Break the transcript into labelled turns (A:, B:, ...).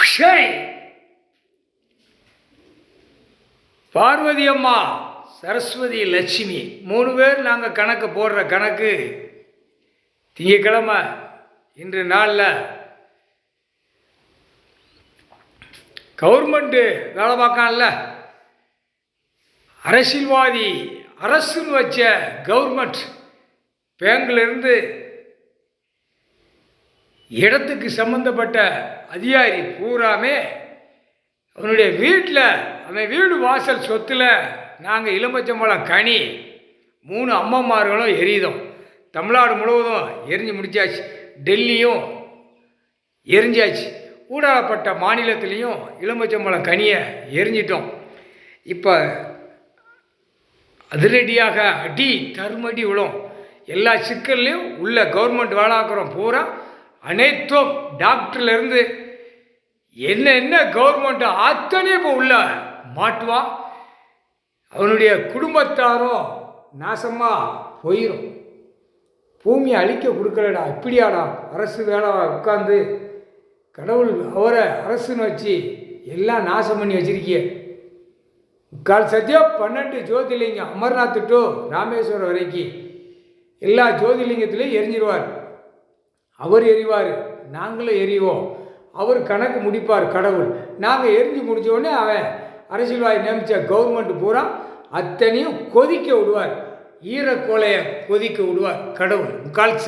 A: Shy Parvati அம்மா, சரஸ்வதி, லட்சுமி 3 பேர் நாங்கள் கணக்கு போடுற கணக்கு. திங்கக்கிழமை இன்று நாளில் கவர்மெண்ட்டு வேலை பார்க்கான்ல, அரசியல்வாதி, அரசுன்னு வச்ச கவர்மெண்ட் பேங்கிலிருந்து இடத்துக்கு சம்பந்தப்பட்ட அதிகாரி பூராமே அவனுடைய வீட்டில், அவன் வீடு வாசல் சொத்தில் நாங்கள் எலுமிச்சம்பழம் கனி 3 அம்மம்மார்களும் எரியுதோம். தமிழ்நாடு முழுவதும் எரிஞ்சு முடிச்சாச்சு, டெல்லியும் எரிஞ்சாச்சு, ஊடாடப்பட்ட மாநிலத்திலையும் எலுமிச்சம்பழம் கனியை எரிஞ்சிட்டோம். இப்போ அதிரடியாக அடி தருமடி விழும். எல்லா சிக்கல்லையும் உள்ள கவர்மெண்ட் வேலாக்குறோம் பூரா அனைத்தும் டாக்டர்லேருந்து என்ன கவர்மெண்ட் அத்தனை இப்போ உள்ள மாட்டுவான். அவனுடைய குடும்பத்தாரும் நாசமாக போயிடும். பூமியை அழிக்க கொடுக்கலடா, இப்படியாடா அரசு வேலை உட்காந்து கடவுள் அவரை அரசுன்னு வச்சு எல்லாம் நாசம் பண்ணி வச்சிருக்கிய. முக்கால் சத்தியம் 12 ஜோதிலிங்கம், அமர்நாத் டு ராமேஸ்வரம் வரைக்கும் எல்லா ஜோதிலிங்கத்திலையும் எரிஞ்சிருவார். அவர் எரிவார், நாங்களும் எரிவோம். அவர் கணக்கு முடிப்பார் கடவுள். நாங்கள் எரிஞ்சு முடித்தோடனே அவன் அரசியல்வாதி நியமித்த கவர்மெண்ட் பூரா அத்தனையும் கொதிக்க விடுவார். ஈரக்கோலையை கொதிக்க விடுவார் கடவுள். முக்கால்